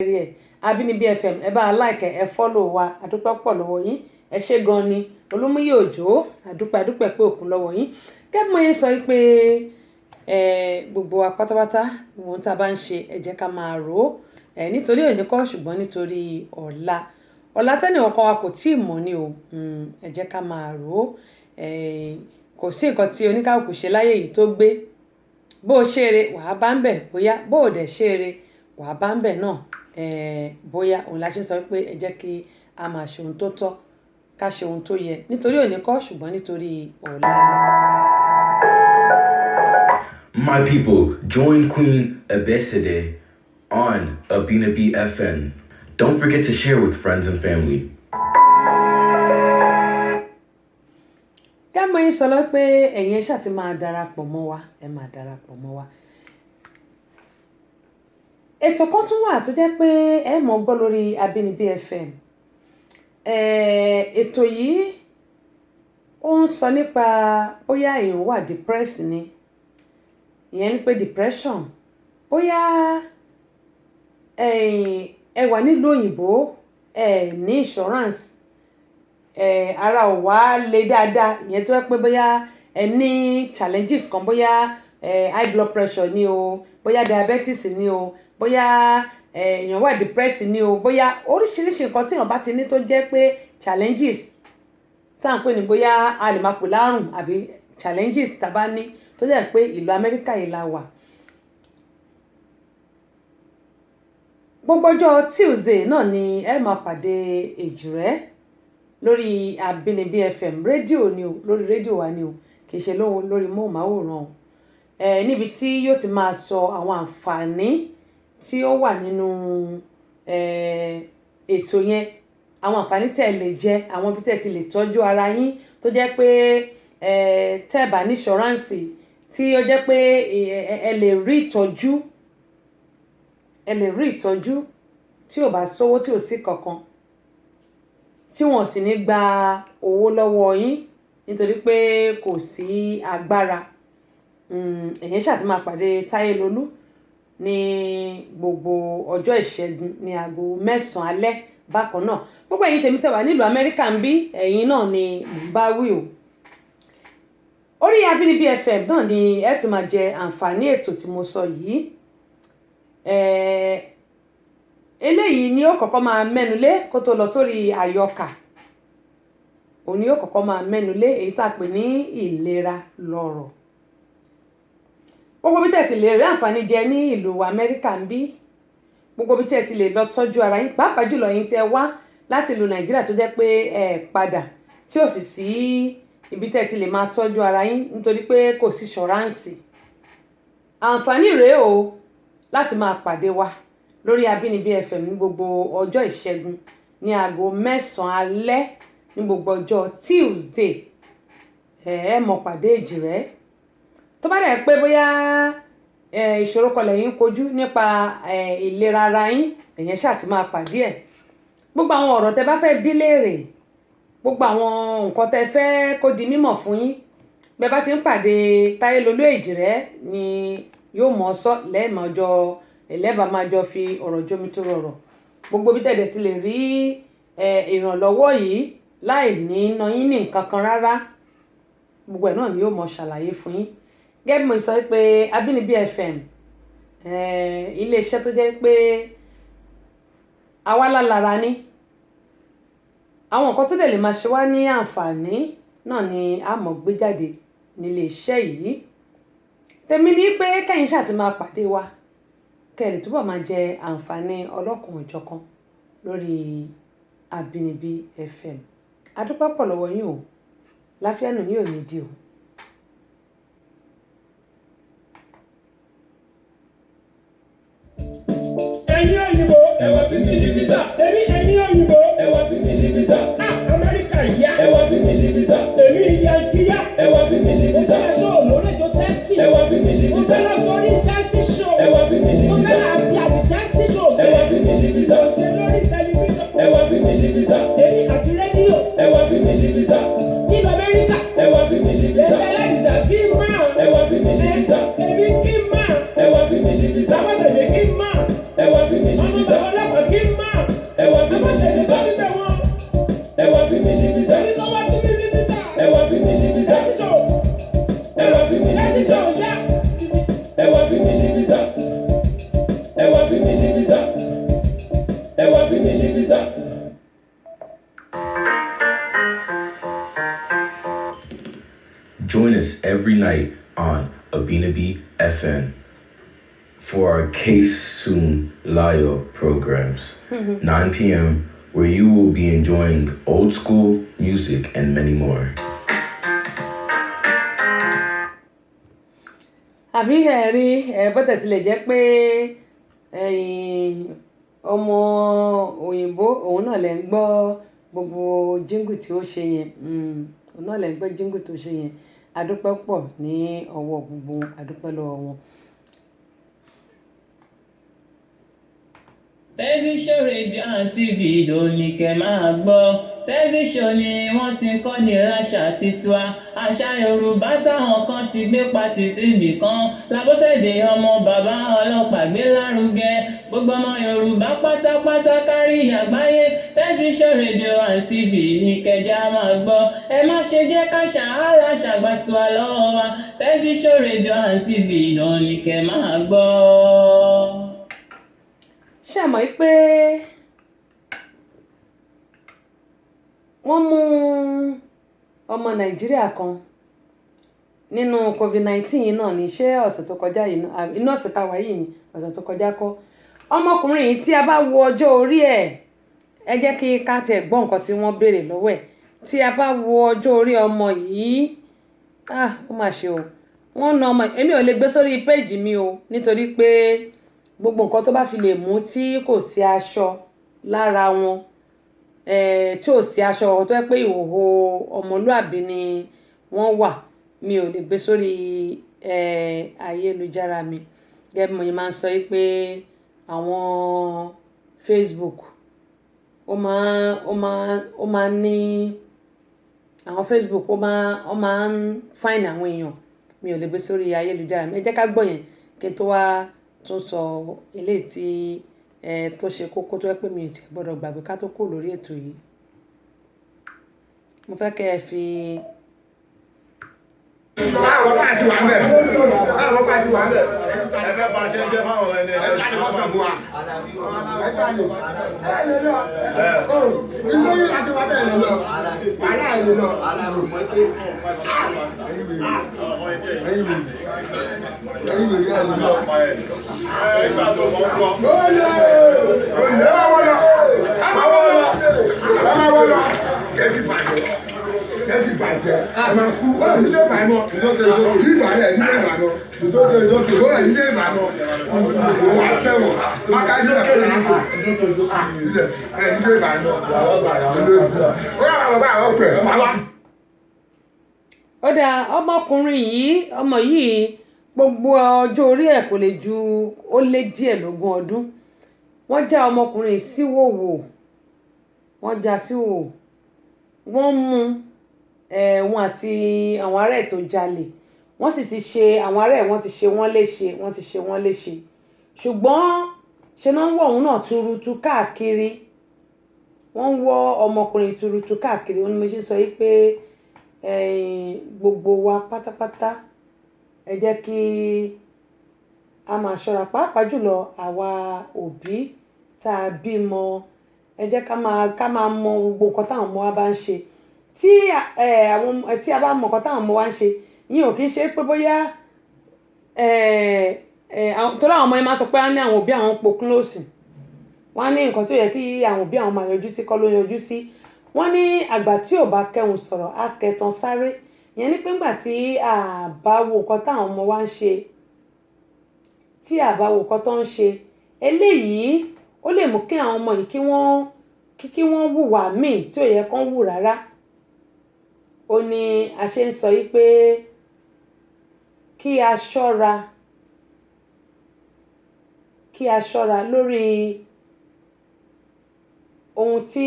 Abínibí FM ẹ bá like ẹ follow wa àdúpẹ́ pọ̀ lọ́wọ́ yín ẹ ṣé gan ni Olúmúyè Òjó àdúpẹ́ pé òkun lọ́wọ́ yín kẹ́ mo yín sọ pé gbogbo wa pátápátá ohun tá bá ń ṣe ẹ jẹ́ ká máa rò nítorí òní kọ́ ṣùgbọ́n nítorí ọ̀la tẹ́nì ọkàn wa kò tíì mọ̀ ni o ẹ jẹ́ ká máa rò kò sí nǹkan tí oníkálùkù ṣe láyé yìí tó gbé bó o ṣeré wàá bá ń bẹ̀ bóyá bó o dẹ̀ ṣeré wàá bá ń bẹ̀ náà bóyá òun la ṣe sọ pé ẹ jẹ́ kí a máa ṣe ohun tó tọ́ ká ṣe ohun tó yẹ nítorí òní kọ́ ṣùgbọ́n nítorí ọ̀la. My people, join Queen Ebesede on Abínibí FM. Don't forget to share with friends and family. Kẹ́mọ̀ yín sọ lọ pé ẹ̀yin ṣáà ti máa darapọ̀ mọ́ wa ẹ máa darapọ̀ mọ́ wa. Ètò kan tún wà tó jẹ́ pé ẹ mọ̀ gbọ́ lórí Abínibí FM. Ètò yìí ó ń sọ nípa bóyá èèyàn wà depressed ni ìyẹn ni pé depression bóyá ẹ wà nílùú òyìnbó ní insurance ara ò wá le dáadáa ìyẹn tó yẹ pé bóyá ẹ ní challenges kan bóyá high blood pressure ni o bóyá diabetes ni o bóyá èèyàn wà depressed ni o bóyá oríṣiríṣi nǹkan tí èèyàn bá ti ní tó jẹ́ pé challenges tá à ń pè ní bóyá a lè máa pè lárùn àbí challenges tá a bá ní tó jẹ́ pé ìlú Amẹ́ríkà yìí la wà. Gbogbo ọjọ́ Tuesday náà ni ẹ máa pàdé Èjìrẹ́ lórí Abínibí FM rédíò ni o lórí rédíò wa ni o kì í ṣe lórí móhùnmáwòrán níbi tí yóò ti máa sọ àwọn àǹfààní tí ó wà nínú ètò yẹn àwọn àǹfààní tẹ́ ẹ lè jẹ àwọn ibi tẹ́ ẹ ti lè tọ́jú ara yín tó jẹ́ pé tẹ́ ẹ bá ní insurance tí ó jẹ́ pé ẹ lè rí ìtọ́jú tí ò bá sówó tí ò sí kankan tí wọ́n sì ní gba owó lọ́wọ́ yín nítorí pé kò sí agbára èyàn ṣáà ti máa pàdé Táyélolú ní gbogbo ọjọ́ ìṣẹ́gun ní aago 9 alẹ́ bákan náà gbogbo ẹ̀yin tèmi tẹ́ wà nílùú Amẹ́ríkà ń bí ẹ̀yin náà ni mò ń bá wí o orí Abínibí FM náà ni ẹ tún máa jẹ àǹfààní ètò tí mo sọ yìí eléyìí ni ó kọ́kọ́ máa mẹ́nulé kó tó lọ sórí àyọkà òun ni ó kọ́kọ́ máa mẹ́nulé èyí tá a pè ní ìlera lọ́rọ̀ gbogbo bí tẹ́ ti lè rí àǹfààní jẹ ní ìlú Amẹ́ríkà ń bí gbogbo bí tẹ́ ti lè lọ tọ́jú ara yín pàápàá jùlọ yín tẹ́ wá láti ìlú Nàìjíríà tó jẹ́ pé ẹ padà tí ò sì sí ibi tẹ́ ti lè máa tọ́jú ara yín nítorí pé kò sí ṣọ́ráǹsì àǹfààní rèé o láti máa pàdé wa lórí Abínibí FM ní gbogbo ọjọ́ ìṣẹ́gun ní aago 9 alẹ́ ní gbogbo ọjọ́ Tuesday ẹ mọ̀ pàdé Èjìrẹ́ tó bá dẹ̀ pé bóyá ìṣòro kan lẹ́yìn kojú nípa ìlera ara yín ẹ̀yẹn ṣáà ti máa pàdé ẹ̀ gbogbo àwọn ọ̀rọ̀ tẹ́ bá fẹ́ bí léèrè gbogbo àwọn nǹkan tẹ́ fẹ́ kó di mímọ̀ fún yín bẹ́ bá ti ń pàdé Táyélolú Èjìrẹ́ ni yóò mọ̀ sọ lẹ́ẹ̀mọ́jọ́ ẹlẹ́bà máa jọ fi ọ̀rọ̀ jómi tó rọrọ̀ gbogbo bí tẹ̀dẹ̀ ti lè rí ìrànlọ́wọ́ yìí láì ní ná yín ní nǹkan kan rárá gbogbo ẹ̀ náà ni yóò mọ̀ ṣàlàyé fún yín gẹ́gẹ́ bí mo sọ pé Abínibí FM iléeṣẹ́ tó jẹ́ pé àwa lára ní àwọn nǹkan tó dẹ̀ lè máa ṣe wá ní àǹfààní náà ni a mọ̀ gbé jáde nílé iṣẹ́ yìí tèmi ní pé kẹ́yìn ṣáà ti máa pàdé wa kẹ́lẹ̀ túbọ̀ máa jẹ àǹfààní ọlọ́kùn òjọ̀kan lórí Abínibí FM adúpẹ́ pọ̀ lọ́wọ́ yín o láfíà nù yín ò ní dí o. ẹ̀yin òyìnbó ẹ̀wà fi mí ní visa èmi ẹ̀yin òyìnbó ẹ̀wà fi mí ní visa Amẹ́ríkà yá ẹ̀wà fi mí ní visa èmi ìyá kíyá ẹ̀wà fi mí ní visa ẹ̀ṣọ́ olórí tó tẹ́sí ẹ̀wà fi mí ní visa mo fẹ́ lọ sórí tẹ́sí show ẹ̀wà fi mí ní visa mo fẹ́ lọ àti àbí tẹ́sí show ẹ̀wà fi mí ní visa mo ṣe lórí tẹlifíṣàn ẹ̀wà fi mí ní visa èmi àti rédíò ẹ̀wà fi mí ní visa nílùú Amẹ́ríkà ẹ̀wà fi mí ní visa ẹ̀lẹ́dìsà kí máa ẹ̀wà fi mí ní visa èmi kí máa ẹ̀wà fi mí ní visa ẹ̀wà fi mí ní visa. every night on Abinabi FM for our Case Soon Layo programs, 9 p.m., where you will be enjoying old school music and many more. àbí ẹ̀rí bọ́tẹ̀ tilẹ̀ jẹ́ pé ọmọ òyìnbó òun náà lè ń gbọ́ gbogbo jíngù tí ó ṣe yẹn òun náà lè ń gbọ́ jíngù tó ṣe yẹn adúpẹ́ pọ̀ ní ọwọ́ gbogbo adúpẹ́ lọ́wọ́ wọn. Tẹ́síṣọ́ rédíò and TV ló ní kẹ́ máa gbọ́. Tẹ́síṣọ́ ni wọ́n ti kọ́ ní àṣà tiwa. Àṣà Yorùbá táwọn kan ti gbé pati síbì kan. Lábọ́sẹ̀dé ọmọ bàbá ọlọ́pàá gbé lárugẹ. Gbogbo ọmọ Yorùbá pátápátá kárí àgbáyé. Tẹ́síṣọ́ rédíò and TV ní kẹjá máa gbọ́. Ẹ má ṣe jẹ́ káṣà aláṣà gbà tiwa lọ́wọ́ wa. Tẹ́síṣọ́ rédíò and TV ló ní kẹ́ máa gbọ́. ṣé àmọ́ pé wọ́n mú ọmọ Nàìjíríà kan nínú COVID-19 yìí náà ní ṣé ọ̀sẹ̀ tó kọjá yìí náà inú ọ̀sẹ̀ tá a wà yìí ní ọ̀sẹ̀ tó kọjá kọ́ ọmọkùnrin yìí tí a bá wo ọjọ́ orí ẹ̀ ẹ jẹ́ kí ká tẹ̀ gbọ́ nǹkan tí wọ́n béèrè lọ́wọ́ ẹ̀ tí a bá wo ọjọ́ orí ọmọ yìí ó mà ṣe o wọ́n na ọmọ èmi ò lè gbé sórí péèjì mi o nítorí pé gbogbo nǹkan tó bá fi lè mú tí kò sí aṣọ lára wọn tí ò sí aṣọ tó yẹ pé ìhòòhò ọmọlúàbí ni wọ́n wà mi ò lè gbé sórí ayélujára mi gẹ́gẹ́ bí mo máa ń sọ pé àwọn Facebook ó máa ń ní àwọn Facebook ó máa ń fine àwọn èèyàn mi ò lè gbé sórí ayélujára mi ẹ jẹ́ ká gbọ́ yẹn kí n tó wá tún sọ eléyìí tí tó ṣe kókó tó yẹ pé mi ò ti gbọ́dọ̀ gbàgbé ká tó kó lórí ètò yìí mo fẹ́ kẹ́ ẹ fi. Báwo bá ti wà ń bẹ̀? Báwo bá ti wà ń bẹ̀? Ẹ fẹ́ bá ṣe ń jẹ́ fáwọn ẹni ẹ̀ ẹ̀ ẹ̀ fún wa. Nítorí láti wá bẹ́ẹ̀ lọ, wàhálà ẹ̀ lọ. Kẹ́sì bàjẹ́ ẹ máa kú ó ní ilé ìbàmọ́ ìbàlẹ̀ ilé ìbàmọ́ ó ní ilé ìbàmọ́ wà sẹ́wọ̀n mákàtí ẹ̀ fún ilé ìbàmọ́ ó yà wà bàbá àwọn pẹ̀ wá. ó dáa ọmọ yìí gbogbo ọjọ́ orí ẹ̀ kò lè ju ó lé díẹ̀ lógún ọdún wọ́n já ọmọkùnrin síwòwò wọ́n já síwòwò wọ́n mú wọn àti àwọn ará ẹ̀ tó jalè wọ́n sì ti ṣe àwọn ará ẹ̀ wọ́n ti ṣe wọ́n léṣe ṣùgbọ́n ṣe náà ń wọ òun náà tuurutu káàkiri wọ́n ń wọ ọmọkùnrin tuurutu káàkiri wọ́n ní mo ṣe sọ yìí pé gbogbo wa pátápátá ẹ jẹ́ kí a máa ṣọ́ra pàápàá jùlọ àwa òbí tá a bímọ ẹ jẹ́ ká máa mọ gbogbo nǹkan táwọn ọmọ wa bá ń ṣe tí a bá mọ nǹkan táwọn ọmọ wa ń ṣe yín ò kí ń ṣe pé bóyá torí àwọn ọmọ yẹn máa sọ pé á ní àwọn òbí àwọn po close wọ́n á ní nǹkan tó yẹ kí àwọn òbí àwọn máa yọjú sí kọ́ ló yọjú sí wọ́n ní àgbà tí ò bá kẹ́hùn sọ̀rọ̀ á kẹtàn sáré ìyẹn ní pé ńgbà tí a bá wo nǹkan táwọn ọmọ wa ń ṣe tí a bá wo nǹkan tó ń ṣe eléyìí ó lè mú kí àwọn ọmọ yìí kí wọ́n hùwà míì tí ò yẹ kán hù rárá ó ní a ṣe ń sọ yìí pé kí a ṣọ́ra lórí ohun tí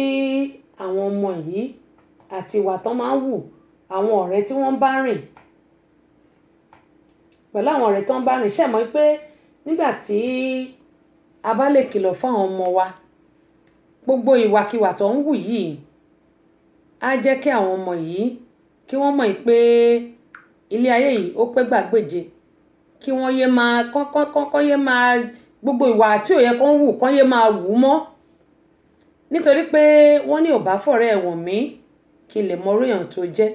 àwọn ọmọ yìí àti ìwà tán máa ń hù àwọn ọ̀rẹ́ tí wọ́n bá rìn pẹ̀lú àwọn ọ̀rẹ́ tán bá rìn ṣẹ̀mọ́ pé nígbà tí a bá lè kìlọ̀ fún àwọn ọmọ wa gbogbo ìwàkiwà tó ń hù yìí á jẹ́ kí àwọn ọmọ yìí kí wọ́n mọ̀ pé ilé ayé yìí ó pẹ́ gbàgbéje kí wọ́n yé máa kọ́ yé máa gbogbo ìwà tí ò yẹ kó ń hù kọ́ yé máa wù mọ́ nítorí pé wọ́n ní ò bá fọ̀rẹ́ ẹ̀wọ̀n mí kí n lè mọ orí èèyàn tó jẹ́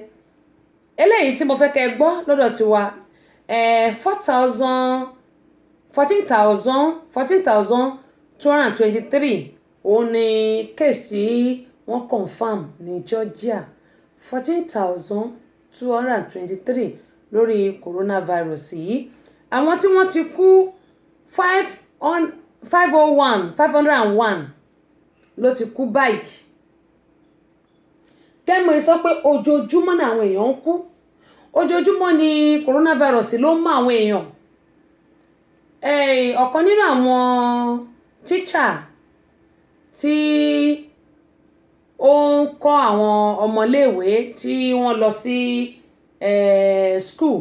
eléyìí tí mo fẹ́ kẹ́ gbọ́ lọ́dọ̀ tiwa 14,223 òun ni case tí wọ́n confam ní Georgia 14,223 lórí coronavirus yìí. Àwọn tí wọ́n ti kú 501 ló ti kú báyìí. Kẹ́mọ̀ sọ pé ojoojúmọ́ ni àwọn èèyàn ń kú, ojoojúmọ́ ni coronavirus ló ń mú àwọn èèyàn. Ọ̀kan nínú àwọn teacher tí ó ń kọ́ àwọn ọmọléèwé tí wọ́n lọ sí school,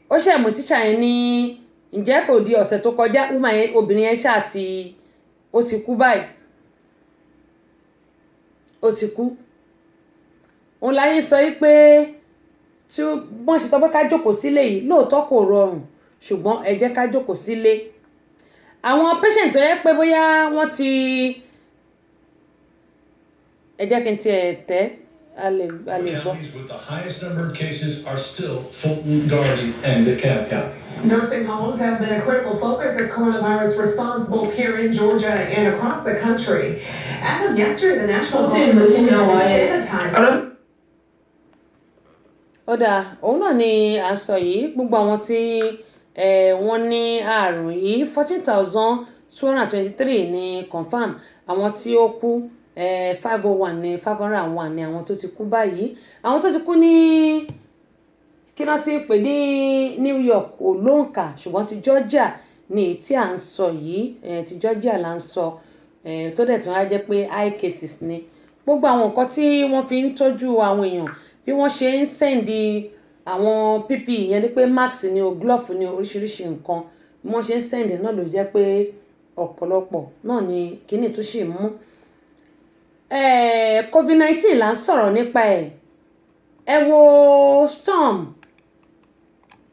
ó ṣẹ̀mú teacher yẹn ní ǹjẹ́ kò di ọ̀sẹ̀ tó kọjá obìnrin yẹn ṣáà ó ti kú báyìí, ó ti kú. Òun láyé sọ pé tí wọ́n ṣe tọ́ pé ká jókòó sílé yìí lóòótọ́ kò rọrùn, ṣùgbọ́n ẹ jẹ́ ká jókòó sílé. Àwọn patient tó yẹ pé bóyá wọ́n ti ẹ jẹ́ kí n tiẹ̀ tẹ́ a lè gbọ́. Counties with the highest number of cases are still Fulton, Garden, and DeKalb County. Nursing homes have been a critical focus of coronavirus response both here in Georgia and across the country. As of yesterday, the National Guard sanitized. Ó dáa, òun náà ni à ń sọ yìí, gbogbo àwọn tí wọ́n ní àrùn yìí 14,223 ní confam, àwọn tí ó kú 501 ní 501 ní àwọn tó ti kú báyìí. Àwọn tó ti kú ní kí wọ́n ti pè ní New York ò lóǹkà, ṣùgbọ́n ti Georgia ní tí à ń sọ yìí, ti Georgia là ń sọ, tó dẹ̀ tún á jẹ́ pé high cases ni. Gbogbo àwọn nǹkan tí wọ́n fi ń tọ́jú àwọn èèyàn, bí wọ́n ṣe ń sẹ́ndì àwọn PPE yẹn ni pé mask ni o, glove ni oríṣiríṣi nǹkan, bí wọ́n ṣe ń sẹ́ndì náà ló jẹ́ pé ọ̀pọ̀lọpọ̀ náà ni kíní tó ṣì mú. COVID-19 là ń sọ̀rọ̀ nípa ẹ̀. Ẹ wo Storm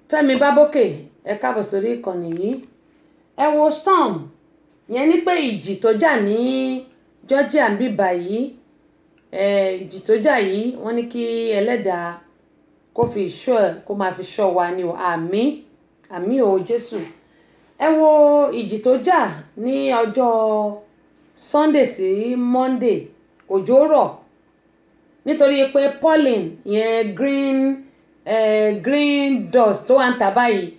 Fẹ́mi Bábókè, ẹ káàbọ̀ sórí ìkànnì yìí. Ẹ wo Storm yẹn ní pé ìjì tó jà ní Georgia ń bíbà yìí, ìjì tó jà yìí wọ́n ní kí ẹlẹ́dàá kó fi ṣọ́ ẹ̀, kó máa fi ṣọ́ wa ni o, àmín o Jésù. Ẹ wo ìjì tó jà ní ọjọ́ Sunday sí Monday, òjò rọ̀ nítorí pé pollen yẹn green dust tó wà ń tà báyìí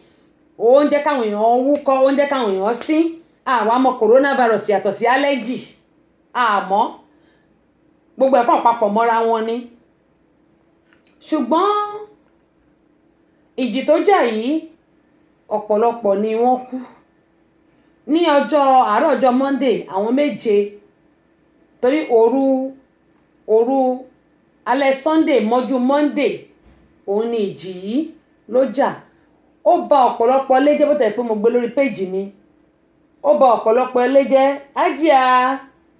ó ń jẹ́ káwọn èèyàn wúkọ́, ó ń jẹ́ káwọn èèyàn sín. Àwa mọ̀ coronavirus yàtọ̀ sí allergy, àmọ́ gbogbo ẹ̀ kàn papọ̀ mọ́ra wọn ni. Ṣùgbọ́n ìjì tó jà yìí ọ̀pọ̀lọpọ̀ ni wọ́n kú. Ní àárọ̀ ọjọ́ Monday àwọn 7, torí òru alẹ́ Sunday mọ́jú Monday òun ni ìjì yìí ló jà. Ó ba ọ̀pọ̀lọpọ̀ ilé jẹ́, bó tẹ̀ pé mo gbé lórí péjì mi. Ó ba ọ̀pọ̀lọpọ̀ ilé jẹ́. Ájíà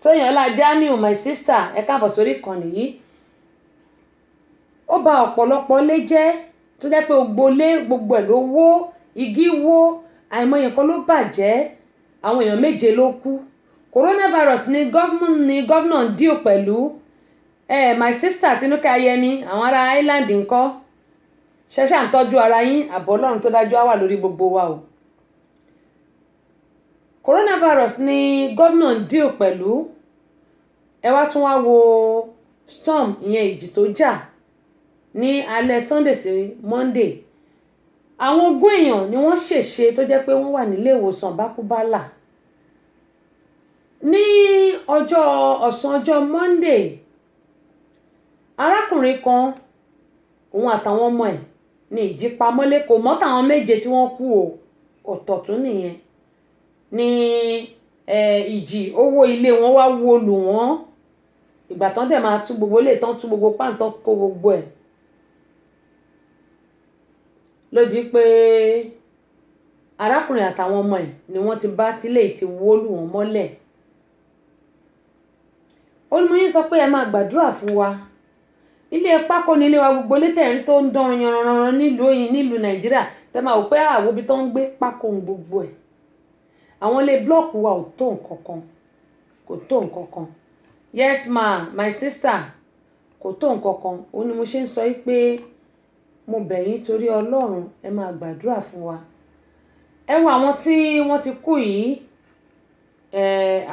Tóyìnọlá Jamiu, my sister, ẹ káàbọ̀ sórí ìkànnì yìí. Ó ba ọ̀pọ̀lọpọ̀ ilé jẹ́ tó jẹ́ pé gbogbo ẹ̀ ló wó, igi wó, àìmọye nǹkan ló bàjẹ́, àwọn èèyàn 7 ló kú. Coronavirus ni gọ́vnà ń díò pẹ̀lú. My sister Tinúkẹ́ Ayẹni, àwọn ará Island ńkọ́, ṣẹ̀ṣẹ̀ ń tọ́jú ara yín, àbọ̀ Ọlọ́run tó dájú á wà lórí gbogbo wa o. Coronavirus ni gọ́vnà ń díò pẹ̀lú. Ẹ wá tún wá wo Storm, ìyẹn ìjì tó jà ní alẹ́ Sunday sí Monday. Àwọn 20 èèyàn ni wọ́n ṣèṣe tó jẹ́ pé wọ́n wà nílé ìwòsàn bákúbálà. Ní ọ̀sán ọjọ́ Monday, arákùnrin kan òun àtàwọn ọmọ ẹ̀ ní ìjì pa mọ́lé, kò mọ́ tàwọn 7 tí wọ́n kú o, ọ̀tọ̀ tún nìyẹn. Ní ìjì owó ilé wọn wá wó lù wọ́n. Ìgbà tán dẹ̀ máa tú gbogbo ilé tán, tú gbogbo páǹtán, kó gbogbo ẹ̀. Ló di pé arákùnrin àtàwọn ọmọ ẹ̀ ni wọ́n ti bá tílé ti wó lù wọ́n mọ́lẹ̀. Olùmọ̀yìn sọ pé ẹ máa gbàdúrà fún wa. Ilé pákó ní ilé wa, gbogbo ilé tẹ̀rín tó ń dán yanranran nílùú Nàìjíríà, tẹ́ máa wò pé àwo bí tó ń gbé pákó ń gbogbo ẹ̀. Àwọn ilé blọ́ọ̀kù wa ò tó nǹkankan, kò tó nǹkankan. Yes ma, my sister, kò tó nǹkankan. Ó ní mo ṣe ń sọ pé mo bẹ̀ yín torí Ọlọ́run ẹ máa gbàdúrà fún wa. Ẹ wo àwọn tí wọ́n ti kú yìí,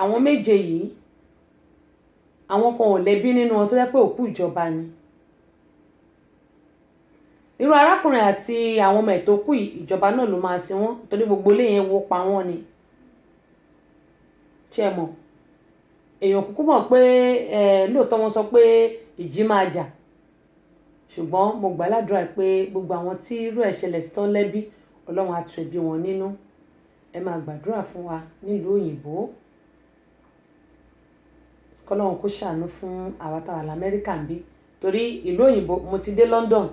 àwọn méje yìí, àwọn kan ò lẹ́bí nínú wọn tó jẹ́ pé òkú ìjọba ni. Irú arákùnrin àti àwọn ọmọ ẹ̀ tó kú yìí, ìjọba náà ló máa sin wọ́n torí gbogbo ilé yẹn wó pa wọ́n ni. Ṣé ẹ mọ̀? Èèyàn kúkú mọ̀ pé lóòótọ́ wọ́n sọ pé ìjì máa jà, ṣùgbọ́n mo gbà ládùúrà pé gbogbo àwọn tí irú ẹ̀ ṣẹlẹ̀ sí tán lẹ́bí, Ọlọ́run á tu ẹbí wọn nínú. Ẹ máa gbàdúrà fún wa nílùú òyìnbó. Kọ́lọ́run kó ṣàánú fún àwa táwa l'Amẹ́ríkà ń bí torí ìlú òyìnbó mo ti dé London,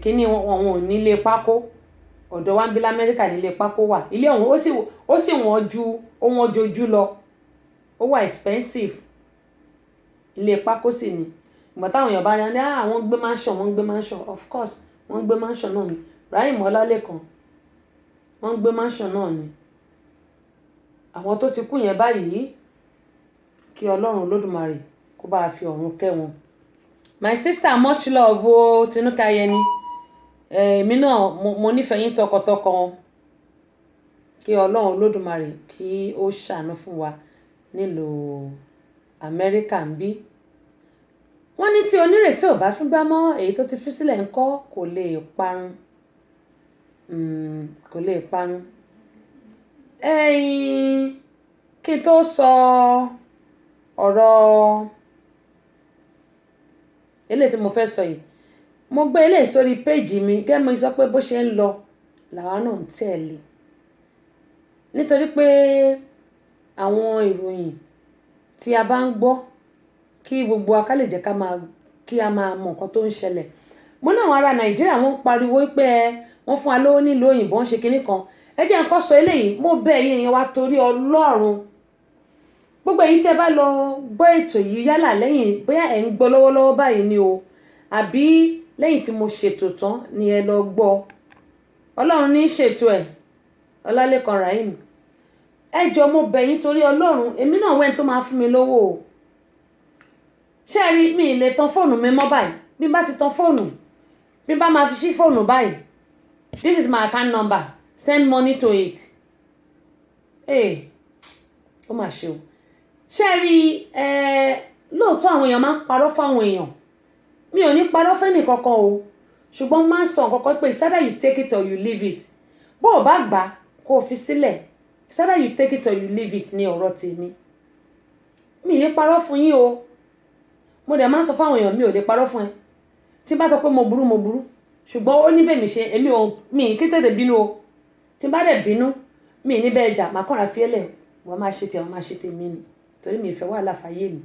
kíní wọn ò nílé pákó, ọ̀dọ̀ wa ń bí l'Amẹ́ríkà nílé pákó wà. Ilé ọ̀hún ó sì wọ́n jojú lọ, ó wà expensive, ilé pákó sì ni. Ìgbà táwọn èèyàn bá rí ní àwọn gbé mansion, of course wọ́n gbé mansion náà ni. Rahim Ọlálékan wọ́n gbé mansion náà ni. Àwọn tó ti kú yẹn báyìí, kí Ọlọ́run Olódùmarè kó bá fi ọ̀run kẹ́ wọn. My sister, much love o, Tinúkẹ́ Ayẹni. Èmi náà mo nífẹ̀ẹ́ yín tọkàntọkàn. Kí Ọlọ́run Olódùmarè kí ó ṣàánú fún wa nílùú Amẹ́ríkà ń bí. Wọ́n ní tí onírèsí ò bá fi gbá mọ́ èyí tó ti fi sílẹ̀ ńkọ́ kò lè parun. Kò lè parun. Kí n tó sọ ọ̀rọ̀ eléyìí tí mo fẹ́ sọ yìí, mo gbé eléyìí sórí péjì mi gẹ́gẹ́ mo sọ pé bó ṣe ń lọ làwa náà ń tẹ̀lé. Nítorí pé àwọn ìròyìn tí a bá ń gbọ́ kí gbogbo wa ká lè jẹ́ kí a máa mọ nǹkan tó ń ṣẹlẹ̀. Mo ní àwọn ará Nàìjíríà wọ́n ń pariwo pé wọ́n fún wa lówó nílùú òyìnbó ń ṣe kinní kan. Ẹ jẹ́ nǹkan sọ eléyìí, mo bẹ̀ yín èèyàn wa torí Ọlọ́run. Gbogbo èyí tí ẹ bá lọ gbọ́ ètò yìí yálà lẹ́yìn bóyá ẹ̀ ń gbọ́ lọ́wọ́lọ́wọ́ báyìí ni o, àbí lẹ́yìn tí mo ṣètò tán ni ẹ lọ gbọ́. Ọlọ́run ní ṣètò ẹ̀, Ọlálékan Rahim. Ẹ jọ̀ọ́ mo bẹ̀ yín torí Ọlọ́run, èmi náà wẹ́n tó máa fún mi lówó o. Ṣé ẹ rí mi lè tan fóònù mi mọ́ báyìí? Bí n bá ti tan fóònù, bí n bá máa fi ṣí fóònù báyìí, this is my account number, send money to it. Ó mà ṣe o. Ṣé ẹ rí lóòótọ́ àwọn èèyàn máa ń parọ́ fáwọn èèyàn. Mi ò ní parọ́ fẹ́ni kankan o, ṣùgbọ́n máa ń sọ nǹkan kan pé it's either you take it or you leave it. Bó o bá gbà kó o fi sílẹ̀, it's either you take it or you leave it ní ọ̀rọ̀ tèmi. Mi ní parọ́ fún yín o. Mo dẹ̀ máa ń sọ fáwọn èèyàn mi ò lè parọ́ fún ẹ. Tí n bá sọ pé mo burú, ṣùgbọ́n ó ní bẹ́ẹ̀ mi ṣe mi kí tètè bínú o. Tí n bá dẹ̀ bínú, mi ní bẹ́ẹ̀ jà, màá kànra fi ẹlẹ̀, wọ́n máa ṣe tiẹ̀, wọ́n máa ṣe tèmi ni. Torí mi ìfẹ́ wàhálà fáyé mi.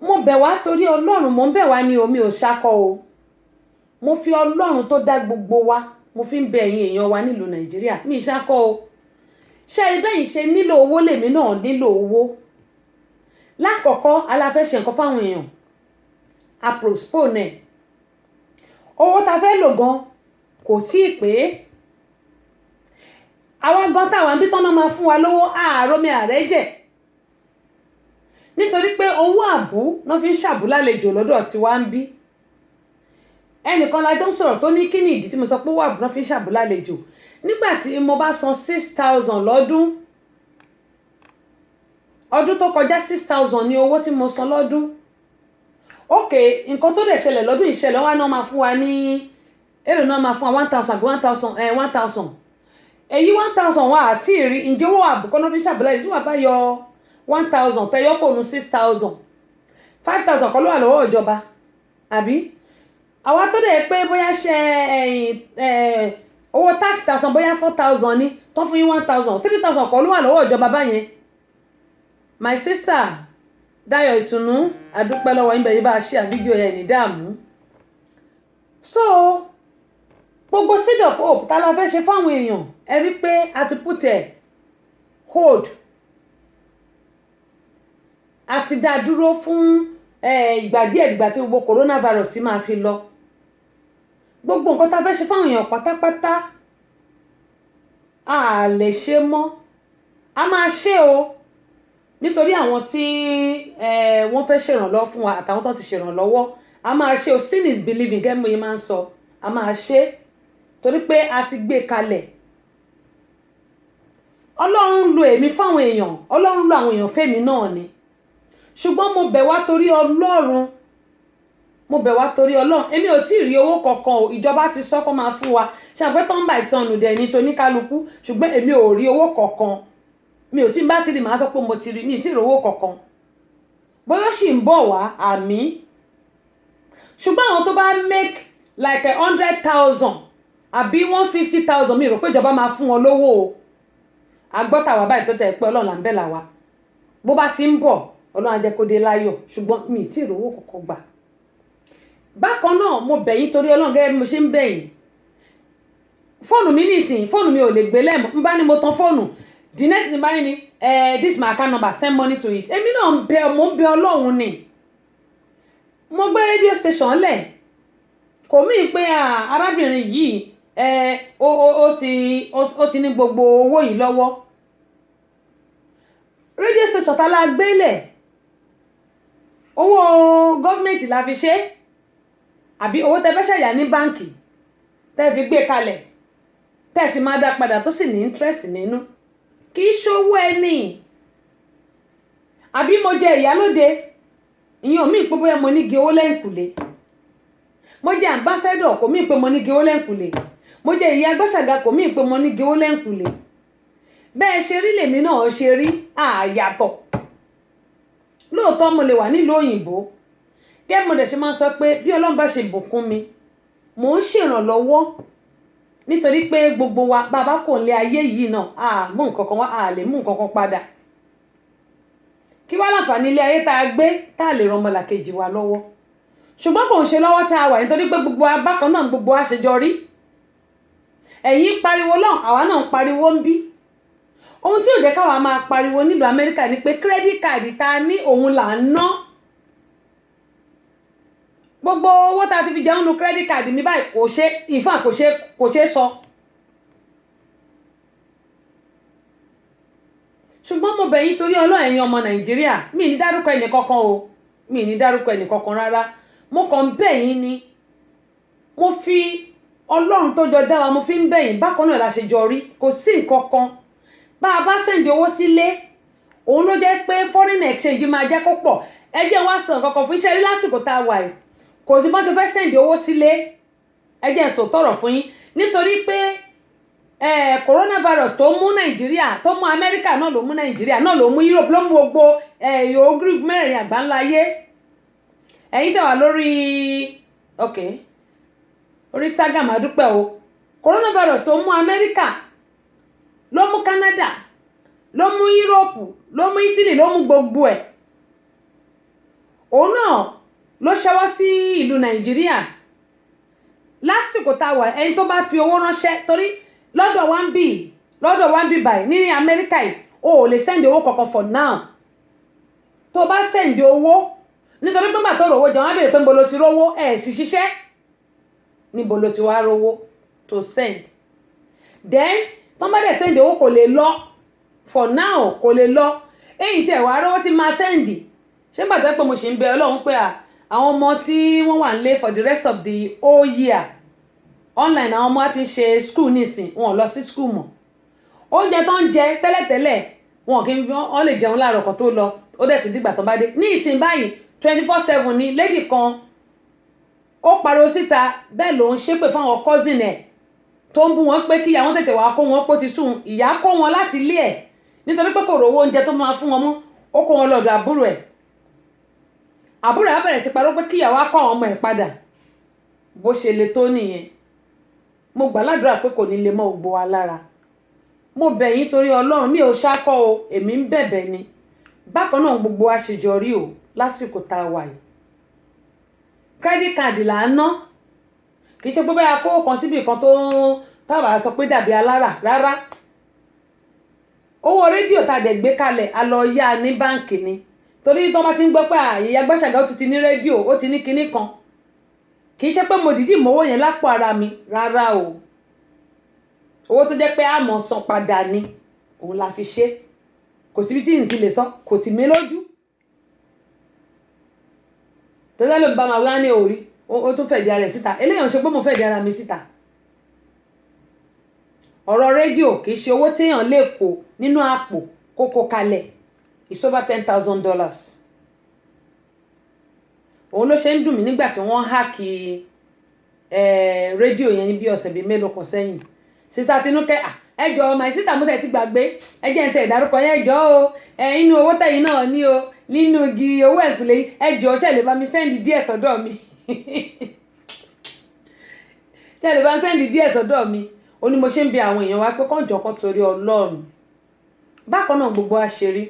Mo bẹ̀ wá torí Ọlọ́run, mo ń bẹ̀ wá ní o, mi ò ṣákọ́ o. Mo fi Ọlọ́run tó dá gbogbo wa, mo fi ń bẹ̀ ẹ̀yin èèyàn wa nílùú Nàìjíríà, mi ṣákọ́ o. Ṣé ẹ rí bẹ́yìn ṣe nílò owó lèmi náà nílò owó. Lákọ̀ọ́kọ́ aláfẹ́ ṣe nǹkan fáwọn èèyàn, a postpone ẹ̀. Owó ta fẹ́ lò gan kò tíì pé. Àwọn gan táwọn àbí tán náà máa fún wa lówó àárọ̀mí àrẹ́jẹ̀. Nítorí pé owó àbú náà fi ń ṣàbú lálejò lọ́dọ̀ tí wá ń bí. Ẹnìkan la jọ ń sọ̀rọ̀ tó ní kí ni ìdí tí mo sọ pé owó àbú náà fi ń ṣàbú lálejò. Nígbà tí mo bá san 6,000 lọ́dún, ọdún tó kọjá 6,000 ni owó tí mo san lọ́dún. Nǹkan tó dẹ̀ ṣẹlẹ̀ lọ́dún ìṣẹ̀lẹ̀ wá náà máa fún wa ní èrò náà máa fún wa 1,000 àbí 1,000. Èyí 1,000 wà àti ìrí ǹjẹ́ owó àbùkọ́ náà fi ń ṣàbúlẹ̀ tí wọ́n bá yọ 1,000 tẹ́yọ́ kò nu 6,000. 5,000 kọ́ ló wà lọ́wọ́ ìjọba àbí? Àwa tó dẹ̀ pé bóyá ṣe owó tax tàṣán bóyá 4,000 ní tó fún yín 1,000, 3,000 kọ́ ló wà lọ́wọ́ ìjọba báyẹn. My sister Dayọ̀ Ìtùnú, àdúpẹ́ lọ́wọ́ yín bẹ̀yẹ̀ bá a ṣe àfídíò yẹn ní dààmú. So gbogbo seed of hope tá la fẹ́ ṣe fáwọn èèyàn, ẹ rí pé a ti put hold, a ti dá dúró fún ìgbà díẹ̀ dìgbà tí gbogbo coronavirus máa fi lọ. Gbogbo nǹkan tá fẹ́ ṣe fáwọn èèyàn pátápátá a lè ṣe mọ́. A máa ṣe o nítorí àwọn tí wọ́n fẹ́ ṣèrànlọ́wọ́ fún wa àtàwọn tó ti ṣèrànlọ́wọ́ a máa ṣe o sin is believing kẹ́ mo yẹn máa ń sọ a máa ṣe torí pé a ti gbé kalẹ̀ ọlọ́run lo èmi fáwọn èèyàn ọlọ́run lo àwọn èèyàn fẹ́mi náà ni ṣùgbọ́n mo bẹ̀ wá torí ọlọ́run èmi ò tí ì rí owó kankan o ìjọba ti sọ kó máa fún wa ṣàpẹ́ tán bá ìtọ́nù dẹ̀ ní toníkálukú ṣùgbọ́n èmi ò rí owó kankan mi ò tí bá ti rí màá sọ pé mo ti rí mi ì tí ì rí owó kankan bóyá sì ń bọ̀ wá àmì ṣùgbọ́n àwọn tó bá make like 100,000 àbí 150,000 mi rò pé ìjọba máa fún wọn lówó o agbọ́tàwà báyìí tó tẹ̀ pé ọlọ́run là ń bẹ̀ là wa bó bá ti ń bọ̀ ọlọ́run á jẹ́ kó dé láyọ̀ ṣùgbọ́n mi ì tí ì rí owó kankan gbà bákan náà mo bẹ̀ yín torí ọlọ́run gẹ́gẹ́ bí mo ṣe ń bẹ̀ yín fóònù mi nísìnyí fóònù mi ò lè gbé lẹ́mọ̀ n bá ní mo tan fóònù the next thing bá ní ni this my account number send money to it èmi náà mo ń bẹ ọlọ́run ni mo gbé radio station lẹ̀ kò mí pé arábìnrin yìí ó ti ní gbogbo owó yìí lọ́wọ́ radio station tá la gbé lẹ̀ owó gọ́ọ̀mẹ̀ntì la fi ṣe àbí owó tẹ́ fẹ́ ṣàyà ní báǹkì tẹ́ fi gbé kalẹ̀ tẹ́ sì máa dá padà tó sì ní interest nínú kì í ṣowó ẹni àbí mo jẹ ìyálóde ìyẹn ò mí pé bóyá mo ní igi owó lẹ́ǹkùlé mo jẹ ambassador kò mí pé mo ní igi owó lẹ́ǹkùlé mo jẹ ìyá agbáṣàgà kò mí pé mo ní igi owó lẹ́ǹkùlé bẹ́ẹ̀ ṣe rí lèmi náà ṣe rí àyàtọ̀ lóòótọ́ mo lè wà nílùú òyìnbó kẹ́ mo dẹ̀ ṣe máa ń sọ pé bí ọlọ́run bá ṣe bùkún mi mò ń ṣèrànlọ́wọ́ nítorí pé gbogbo wa bàbá kò lé ayé yìí náà mú nǹkan kan wá lè mú nǹkan kan padà kí wá láǹfààní ilé ayé tá a gbé tá a lè ran ọmọlàkejì wa lọ́wọ́ ṣùgbọ́n kò ń ṣe lọ́wọ́ tá a wà nítorí pé gbogbo abákan náà gbogbo wa ṣe jọ rí ẹ̀yin pariwo lọ́n àwa náà ń pariwo ń bí ohun tí ò jẹ́ káwa máa pariwo nílùú Amẹ́ríkà ni pé credit card tá a ní òun là ń ná gbogbo owó tá a ti fi jẹun nu credit card mi báyìí kò ṣe sọ ṣùgbọ́n mo bẹ̀ yín torí Ọlọ́run ẹ̀yin ọmọ Nàìjíríà mi ní dárúkọ ẹnì kankan o mi ní dárúkọ ẹnì kankan rárá mo kàn ń bẹ̀ yín ni mo fi Ọlọ́run tó jọ dá wa mo fi ń bẹ̀ yín bákan náà la ṣe jọ rí kò sí nǹkan kan bá a bá sẹ́ǹdì owó sílé òun ló jẹ́ pé foreign exchange máa jẹ́ kó pọ̀ ẹ jẹ́ wá sàn kankan fún iṣẹ́ rí lásìkò tá a wà yìí kò sí bọ́n ṣe fẹ́ sẹ́ǹdì owó sílé ẹ jẹ́ sọ tọrọ fún yín nítorí pé coronavirus tó mú Nàìjíríà tó mú Amẹ́ríkà náà ló mú Nàìjíríà náà ló mú Europe ló mú gbogbo group mẹ́rin àgbáńlá ayé ẹ̀yin tẹ̀ wá lórí orí Instagram àdúpẹ́ o coronavirus tó mú Amẹ́ríkà ló mú Canada ló mú Europe ló mú Italy ló mú gbogbo ẹ̀ òun náà ló ṣọwọ́ sí ìlú Nàìjíríà lásìkò tá a wà ẹni tó bá fi owó ránṣẹ́ torí lọ́dọ̀ one b báyìí ní Amẹ́ríkà yìí o ò lè sẹ́ndì owó kankan for now tó bá sẹ́ndì owó nítorí pé gbà tó rówó jẹun á bèèrè pé níbo lo ti rówó ẹ̀ sì ṣiṣẹ́ níbo lo ti wá rówó to send then tó bá dẹ̀ sẹ́ndì owó kò lè lọ for now kò lè lọ èyí tí ẹ̀ wá rówó ti máa sẹ́ndì ṣé gbàgbé pé mo ṣì ń bẹ Ọlọ́run pé àwọn ọmọ tí wọ́n wà nílé for the rest of the whole year online àwọn ọmọ ti ń ṣe school nísìn wọn ò lọ sí school mọ́ oúnjẹ tó ń jẹ tẹ́lẹ̀tẹ́lẹ̀ wọn kì í wọ́n lè jẹun láàárọ̀ kan tó lọ ó dẹ̀ ti dìgbà tó bá dé ní ìsìn báyìí 24/7 ni lady kan ó pariwo síta bẹ́ẹ̀ ló ń ṣépè fáwọn cousin ẹ̀ tó ń bú wọn pé kí àwọn tètè wá kó wọn pó ti sùn ìyá kó wọn láti ilé ẹ̀ nítorí pé kò rówó oúnjẹ tó máa fún wọn mọ́ ó kó wọn lọ́dọ̀ àbúrò ẹ̀ àbúrò á bẹ̀rẹ̀ sí pariwo pé kíyàwó á kọ́ àwọn ọmọ ẹ̀ padà bó ṣe le tó nìyẹn mo gbà ládùúrà pé kò ní lè mọ ògbó wa lára mo bẹ̀ yín torí Ọlọ́run mi ò ṣákọ́ o èmi ń bẹ̀bẹ̀ ni bákan náà gbogbo wa ṣe jọ rí o lásìkò tá a wà yìí credit card là ń ná kì í ṣe pé báyà kó kan síbi kan tó tábà sọ pé dàbí alára rárá owó rédíò tá a dẹ̀ gbé kalẹ̀ a lọ yá ní báǹkì ni torí tó bá ti ń gbọ́ pé àyè Agbáṣàgà ó ti ní rédíò ó ti ní kinní kan kì í ṣe pé mo dìídì mówó yẹn lápò ara mi rárá o owó tó jẹ́ pé a mọ̀ san padà ni òun la fi ṣe kò síbi tí n ti lè sọ kò tì mí lójú tọ́lá ló ń bá máa wá ní orí ó tún fẹ̀dí ara rẹ̀ síta eléyàn ṣe pé mo fẹ̀dí ara mi síta ọ̀rọ̀ rédíò kì í ṣe owó téèyàn lè kó nínú àpò kókó kalẹ̀ it's over $10,000 òun ló ṣe ń dùn mí nígbà tí wọ́n háàkì rédíò yẹn ní bí ọ̀sẹ̀ bíi mélòó kan sẹ́yìn sísá Tinúkẹ́ ẹjọ́ my sister mo tẹ̀ ti gbàgbé ẹjẹ́ ń tẹ̀ ìdárúkọ yẹn ẹjọ́ o inú owó tẹ̀yìn náà ní o nínú igi owó ẹ̀kúlé ẹjọ́ ṣe lè bá mi sẹ́ndì díẹ̀ sọ́dọ̀ mi ṣe lè bá mi sẹ́ndì díẹ̀ sọ́dọ̀ mi ó ní mo ṣe ń bi àwọn èèyàn wa pé kọ́ńjọ́ kan torí Ọlọ́run bákan náà gbogbo àṣírí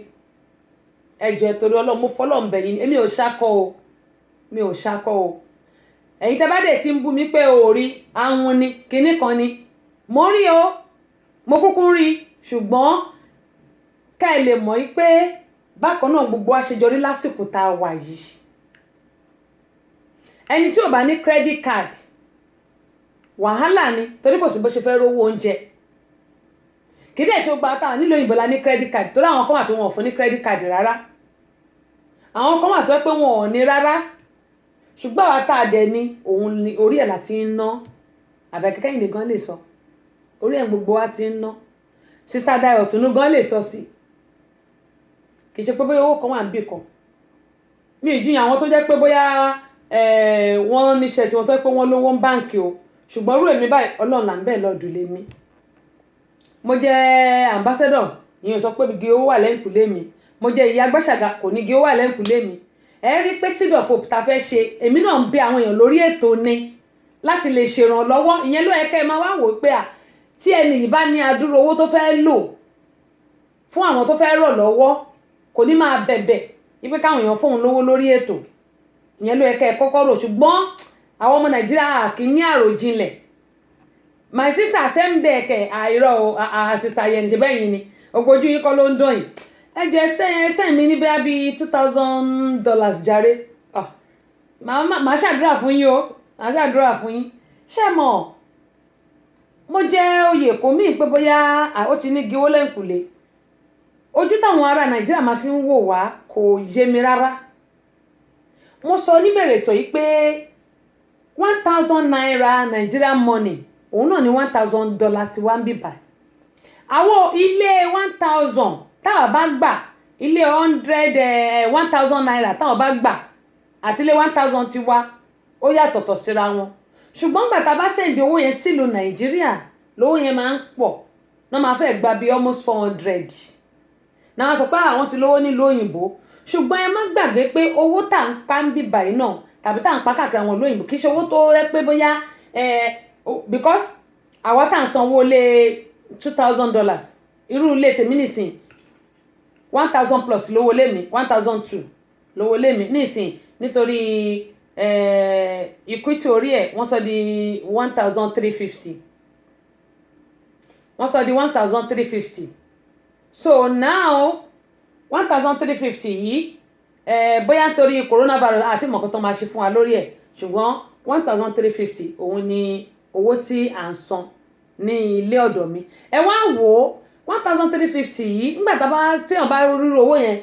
ẹjọ́ torí Ọlọ́run mo fọlọ́ ń bẹ̀ yín èmi ò ṣakọ o ẹ̀yin tẹ́ bá dẹ̀ ti ń bú mi pé o rí àwọn ni kinní kan ni mo rí o mo kúkú rí ṣùgbọ́n ká ẹ lè mọ̀ pé bákan náà gbogbo àṣejọrí lásìkò tá a wà yìí ẹni tí ò bá ní credit card wàhálà ni torí kò sí bó ṣe fẹ́ rówó oúnjẹ kì í dẹ̀ ṣe gba táwọn nílò òyìnbó la ní credit card torí àwọn kan wà tí wọn ò fún ní credit card rárá àwọn kan wà tó pé wọn ò ní rárá ṣùgbọ́n àwa tá a dẹ̀ ní òun ni orí ẹ̀ láti ń ná àbẹ̀kẹ́kẹ́ yìí nìkan lè sọ orí ẹ̀ gbogbo wa ti ń ná sista Dayo Tunu gan lè sọ sí kì í ṣe pé bóyá owó kan wà níbì kan mi ì jiyàn àwọn tó jẹ́ pé bóyá wọ́n níṣẹ́ tí wọ́n tó pé wọ́n lówó ń báǹkì o ṣùgbọ́n rú èmi báyìí Ọlọ́run là ń bẹ̀ lọ́dún lé mi mo jẹ́ ambassador ìyẹn sọ pé igi owó wà lẹ́yìnkùlé mi mo jẹ́ ìyá Gbàṣàgà kò ní igi owó wà lẹ́yìnkùlé mi ẹ rí pé Seed of Hope ta fẹ́ ṣe èmi náà ń bẹ àwọn èèyàn lórí ètò ni láti lè ṣèrànlọ́wọ́ ìyẹn ló yẹ kẹ́ ẹ máa wá wò ó pé tí ẹni yìí bá ní adúrú owó tó fẹ́ lò fún àwọn tó fẹ́ rọ̀ lọ́wọ́ kò ní máa bẹ̀bẹ̀ wípé káwọn èèyàn fóun lówó lórí ètò ìyẹn ló yẹ kẹ́ ẹ kọ́kọ́ rò ṣùgbọ́n àwọn ọmọ Nàìjíríà kì í ní àròjinlẹ̀ my sister sẹ́ńdẹ̀ẹ̀kẹ̀ àìrọ̀ sister yẹn ṣe bẹ́ẹ̀ yìí ni ogójú yín kọ́ ló ń dán yìí ẹjẹ sẹ́yìn mi ní bí $2,000 jàre màá ṣàdúrà fún yín o màá ṣàdúrà fún yín ṣé mọ̀ mo jẹ́ oyè kò mí pé bóyá ó ti ní gíwó lẹ́ǹkùlé ojú táwọn ará Nàìjíríà máa fi ń wò wá kò yé mi rárá mo sọ níbẹ̀rẹ̀ tó yìí pé 1,000 naira Nigerian money òun náà ní $1,000 ti wá ń bíbà àwọn ilé 1,000 táwọn bá gbà ilé 1,000 naira táwọn bá gbà àti ilé 1,000 ti wá ó yàtọ̀tọ̀ síra wọn ṣùgbọ́n gbà tá a bá sẹ́ǹdì owó yẹn sílùú Nàìjíríà lówó yẹn máa ń pọ̀ náà máa fẹ́ gba bí almost 400 náà wọ́n sọ pé àwọn ti lówó nílùú òyìnbó ṣùgbọ́n ẹ má gbàgbé pé owó tá à ń pa ń bí báyìí náà tàbí tá à ń pa káàkiri àwọn ìlú òyìnbó kì í ṣe owó tó yẹ pé bóyá because àwa tá à ń sanwó lé $2,000 irú ilé tèmi nìsín 1,000 plus lówó lé mi 1,200 lówó lé mi nísìn nítorí equity orí ẹ̀ wọ́n sọ di 1,350 wọ́n sọ di 1,350 so now 1,350 yìí bóyá nítorí coronavirus àti mọ̀kàn tó máa ṣe fún wa lórí ẹ̀ ṣùgbọ́n 1,350 òun ni owó tí à ń san ní ilé ọ̀dọ̀ mi ẹ wá wò ó 1,350 yìí nígbà téèyàn bá rírú owó yẹn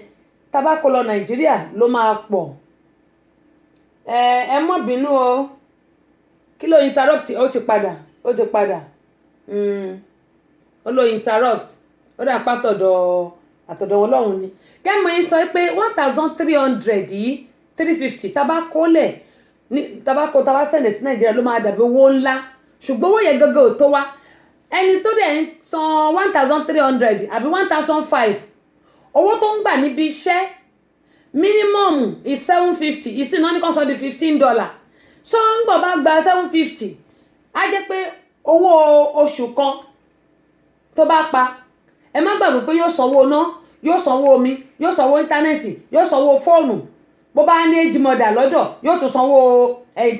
tá bá kó lọ Nàìjíríà ló máa pọ̀ ẹ mọ́ bínú o kí ló interrupt ó ti padà ó ló interrupt ó dà pátọ̀dọ̀ àtọ̀dọ̀ wọn lọ́hùn ni kẹ́mọ̀ yín sọ pé 1,300 yìí 350 tá bá kólẹ̀ tá bá sẹ̀lẹ̀ sí Nàìjíríà ló máa dàbí owó ńlá ṣùgbọ́n owó yẹn gẹ́gẹ́ ò tó wá ẹni tó dẹ̀ ń san 1,300 àbí 1,500 owó tó ń gbà níbi iṣẹ́ minimum is $750 ìsìn náà ní kan sọ di $15 so ń gbọ́ bá gba $750 á jẹ́ pé owó oṣù kan tó bá pa ẹ má gbàgbé pé yóò sanwó iná yóò sanwó omi yóò sanwó íńtánẹ́ẹ̀tì yóò sanwó fóònù bó bá ní age mother lọ́dọ̀ yóò tún sanwó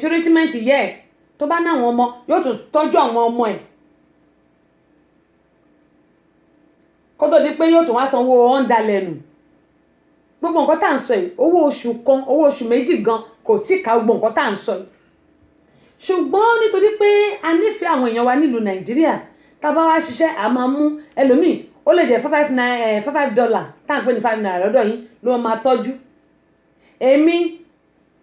treatment yẹ tó bá ní àwọn ọmọ yóò tún tọ́jú àwọn ọmọ ẹ̀ kó tó di pé yóò tún wá sanwó ọ̀ndàlẹ́nu gbogbo nǹkan tá à ń sọ yìí owó oṣù kan owó oṣù méjì gan kò tí ì ká gbogbo nǹkan tá à ń sọ yìí ṣùgbọ́n nítorí pé a nífẹ̀ẹ́ àwọn èèyàn wa nílùú Nàìjíríà tá a bá wá ṣiṣẹ́ a máa mú ẹlòmíì ó lè jẹ́ $5 tá à ń pè ní $5 lọ́dọ̀ yín ló máa tọ́jú èmi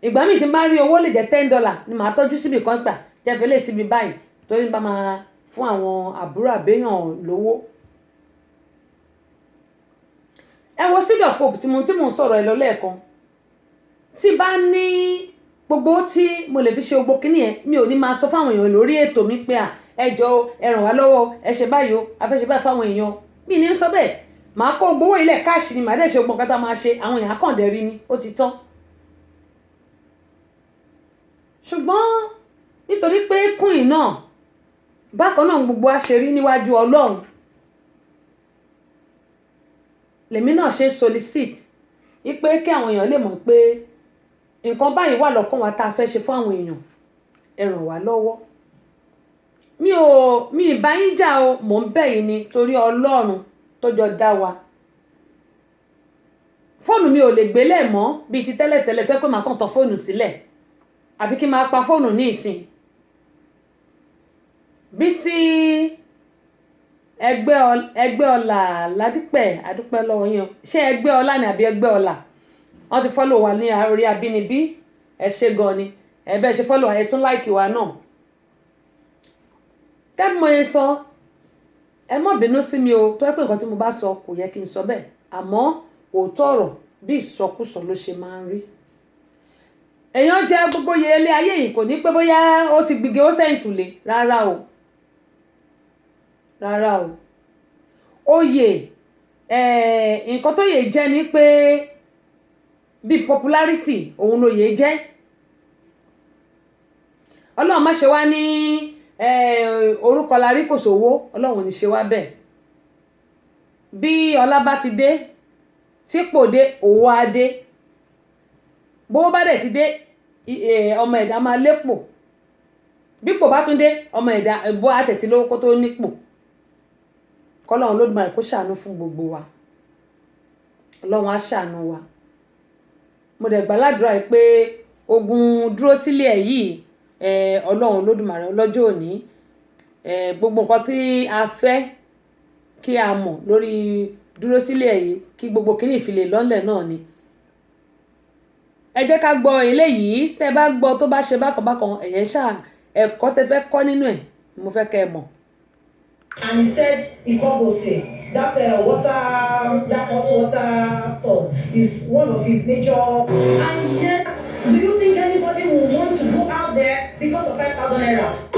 ìgbà míì tí n bá rí owó lè jẹ́ $10 ni màá tọ́jú síbi kan gbà jẹ́ fẹ́lẹ́ síbi báyìí torí bá máa fún àwọn àbúrò àbẹ́yàn lówó. ẹ wo Seed of Hope tí mo ń sọ̀rọ̀ ẹ lọ lẹ́ẹ̀kan tí bá ní gbogbo tí mo lè fi ṣe gbogbo kíní ẹ mi ò ní máa sọ fáwọn èèyàn lórí ètò mi pé ẹ jọ̀ọ́ ẹ ràn wá lọ́wọ́ ẹ ṣe báyìí o a fẹ́ ṣe báyìí fáwọn èèyàn mi ní sọ bẹ́ẹ̀ màá kó gbowó ilẹ̀ káàṣì ni màá dẹ̀ ṣe gbogbo nǹkan tá a máa ṣe àwọn èèyàn kàn dẹ̀ rí ni ó ti tán. ṣùgbọ́n nítorí pé kùn náà bákan náà gbogbo a ṣe rí níwájú Ọlọ́run lèmi náà ṣe solicit wípé kí àwọn èèyàn lè mọ̀ pé nǹkan báyìí wà lọ́kàn wa tá a fẹ́ ṣe fún àwọn èèyàn ẹ ràn wá lọ́wọ́. mi ì bá yín jà o mò ń bẹ̀ yín ni torí Ọlọ́run tó jọ dá wa. fóònù mi ò lè gbélé mọ́ bíi ti tẹ́lẹ̀tẹ́lẹ̀ tó pé màá kàn tán fóònù sílẹ̀ àfi kí n máa pa fóònù ní ìsìn. Bísí ẹgbẹ́ ọlà ládìpẹ̀ àdúpẹ́ lọ́wọ́ yẹn ṣé ẹgbẹ́ ọlá ni àbí ẹgbẹ́ ọlà wọ́n ti fọ́lò wa ní orí Abínibí ẹ ṣé gan ni ẹ bẹ́ẹ̀ ṣe fọ́lò ẹ tún láìkì wa náà. tẹ́bí mo yẹ sọ ẹ má bínú sí mi o tó yẹ pé nǹkan tí mo bá sọ kò yẹ kí n sọ bẹ́ẹ̀ àmọ́ òótọ́ ọ̀rọ̀ bí ìsọkúsọ ló ṣe máa ń rí. èèyàn jẹ́ gbogbo yẹlé ayé yìí kò ní pé bóyá ó ti gbígbé ó sẹ́yìnkùlé rárá o oyè nǹkan tó yẹ jẹ́ ni pé bí popularity òun ló yẹ jẹ́ Ọlọ́run má ṣe wá ní orúkọ la rí kò sówó Ọlọ́run ò ní ṣe wá bẹ́ẹ̀ bí ọlá bá ti dé típò dé owó á dé bówó bá dẹ̀ ti dé ọmọ ẹ̀dá máa lépò bípò bá tún dé ọmọ ẹ̀dá bó àtẹ̀tí lówó kó tó nípò kọ́lọ́run Olódùmarè kó ṣàánú fún gbogbo wa Ọlọ́run á ṣàánú wa. mo dẹ̀ gbàládùra pé ogun dúró sílé ẹ̀ yìí Ọlọ́run Olódùmarè ọlọ́jọ́ òní gbogbo nǹkan tí a fẹ́ kí a mọ̀ lórí dúró sílé ẹ̀ yìí kí gbogbo kíní ìfilè lọ́lẹ̀ náà ni. ẹ jẹ́ ká gbọ́ eléyìí tẹ́ bá gbọ́ tó bá ṣe bákan ẹ̀yẹ́ ṣáà ẹ̀kọ́ tẹ́ fẹ́ kọ́ nínú ẹ̀ mo fẹ́ kẹ́ ẹ mọ̀. And he said Ikogose, that hot water source is one of his major. And yet, do you think anybody will want to go out there because of 5,000 naira?